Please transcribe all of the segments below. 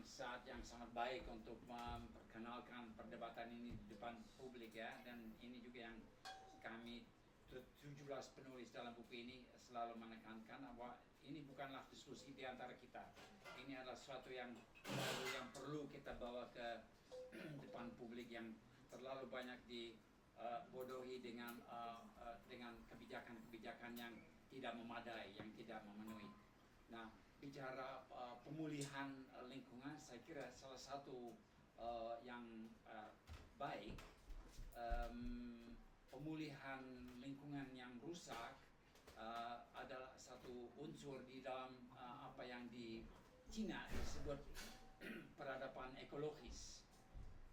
saat yang sangat baik untuk memperkenalkan perdebatan ini di depan publik ya, dan ini juga yang kami 17 penulis dalam buku ini selalu menekankan bahwa ini bukanlah diskusi di antara kita. Ini adalah sesuatu yang perlu kita bawa ke depan publik yang terlalu banyak dibodohi dengan kebijakan-kebijakan yang tidak memadai, yang tidak memenuhi. Nah, bicara pemulihan lingkungan, saya kira salah satu yang baik, pemulihan lingkungan yang rusak adalah satu unsur di dalam apa yang di Cina disebut peradaban ekologis.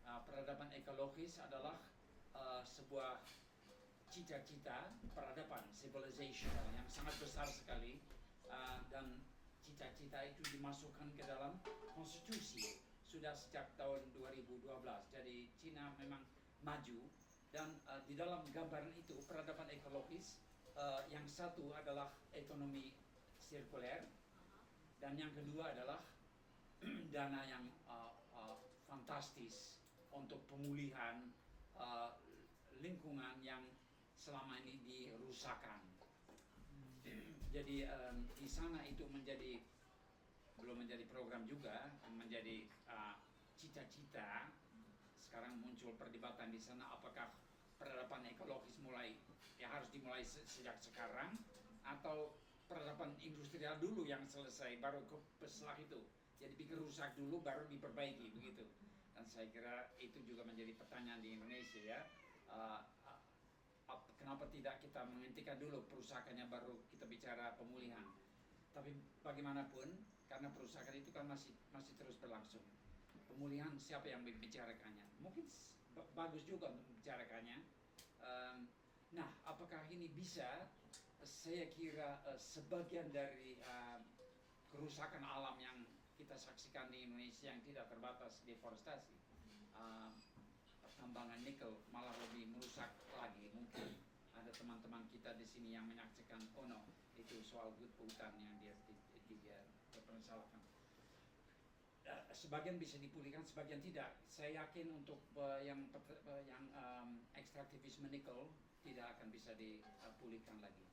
Peradaban ekologis adalah sebuah cita-cita peradaban, civilization yang sangat besar sekali, dan cita-cita itu dimasukkan ke dalam konstitusi sudah sejak tahun 2012. Jadi Cina memang maju, dan di dalam gambaran itu peradaban ekologis, yang satu adalah ekonomi sirkuler, dan yang kedua adalah dana yang fantastis untuk pemulihan lingkungan yang selama ini dirusakkan. Jadi di sana itu belum menjadi program juga, menjadi cita-cita. Sekarang muncul perdebatan di sana, apakah peradaban ekologis harus dimulai sejak sekarang, atau peradaban industrial dulu yang selesai baru setelah itu. Jadi bikin rusak dulu baru diperbaiki begitu. Dan saya kira itu juga menjadi pertanyaan di Indonesia ya. Kenapa tidak kita menghentikan dulu perusakannya baru kita bicara pemulihan. Tapi bagaimanapun, karena perusakan itu kan masih terus berlangsung. Pemulihan siapa yang membicarakannya? Mungkin bagus juga untuk membicarakannya. Nah, apakah ini bisa? Saya kira sebagian dari kerusakan alam yang kita saksikan di Indonesia yang tidak terbatas deforestasi, pertambangan nikel malah lebih merusak lagi. Mungkin ada teman-teman kita di sini yang menyaksikan, oh no, itu soal hutan yang dia permasalahkan. Sebagian bisa dipulihkan, sebagian tidak. Saya yakin untuk yang ekstraktivisme nikel tidak akan bisa dipulihkan lagi.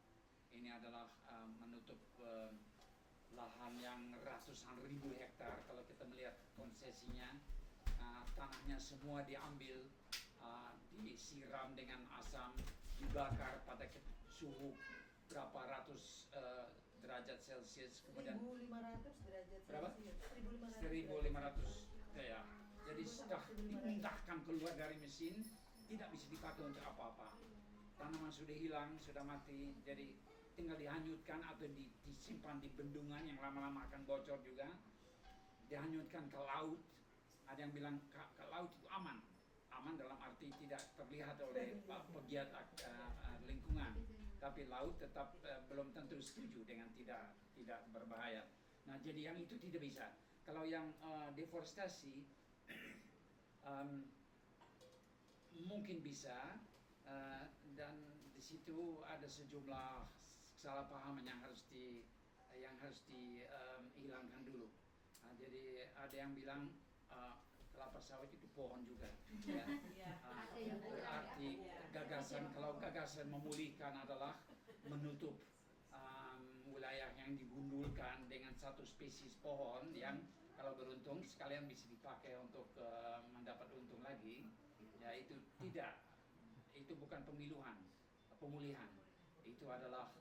Ini adalah menutup lahan yang ratusan ribu hektar. Kalau kita melihat konsesinya, tanahnya semua diambil, disiram dengan asam, dibakar pada suhu berapa ratus derajat Celcius, kemudian 1.500 derajat berapa? Celcius. 1.500 ya. Jadi sudah dimuntahkan keluar dari mesin, tidak bisa dipakai untuk apa-apa. Tanaman sudah hilang, sudah mati, jadi tinggal dihanyutkan atau disimpan di bendungan yang lama-lama akan bocor juga, dihanyutkan ke laut. Ada yang bilang ke laut itu aman dalam arti tidak terlihat oleh pegiat lingkungan, tapi laut tetap belum tentu setuju dengan tidak berbahaya. Nah, jadi yang itu tidak bisa. Kalau yang deforestasi mungkin bisa, dan di situ ada sejumlah kesalahpahaman yang harus dihilangkan dulu. Nah, jadi ada yang bilang kelapa sawit itu pohon juga, ya. Berarti kalau gagasan memulihkan adalah menutup wilayah yang digundulkan dengan satu spesies pohon yang kalau beruntung sekalian bisa dipakai untuk mendapat untung lagi, ya itu tidak. Itu bukan pemulihan. Itu adalah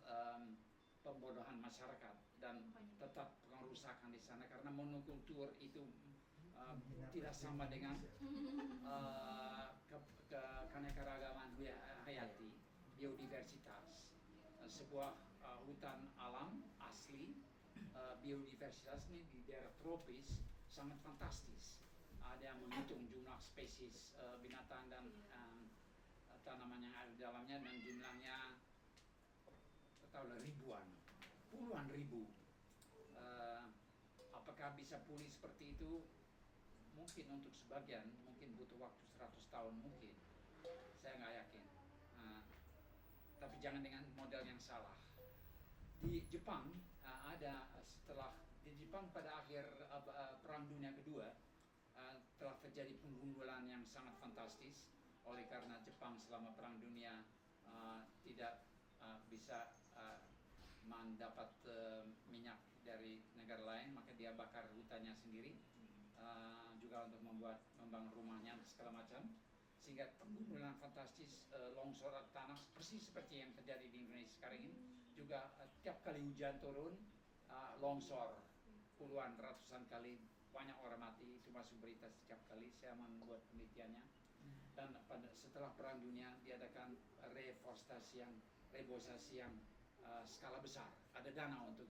pembodohan masyarakat dan tetap pengerusakan di sana, karena monokultur itu tidak sama dengan keanekaragaman hayati, biodiversitas. Sebuah hutan alam asli, biodiversitas ini di daerah tropis sangat fantastis. Ada yang menghitung jumlah spesies binatang dan tanaman yang ada di dalamnya, dan jumlahnya ribuan, puluhan ribu. Apakah bisa pulih seperti itu? Mungkin untuk sebagian, mungkin butuh waktu 100 tahun mungkin. Saya nggak yakin. Tapi jangan dengan model yang salah. Di Jepang di Jepang pada akhir Perang Dunia Kedua, terjadi penggundulan yang sangat fantastis oleh karena Jepang selama Perang Dunia tidak bisa mendapat minyak dari negara lain, maka dia bakar hutannya sendiri, juga untuk membangun rumahnya segala macam, sehingga penggundulan fantastis, longsor tanah persis seperti yang terjadi di Indonesia sekarang ini. Juga tiap kali hujan turun, longsor puluhan ratusan kali, banyak orang mati, itu masuk berita setiap kali saya membuat penelitiannya. Dan setelah Perang Dunia diadakan reboisasi yang skala besar, ada dana untuk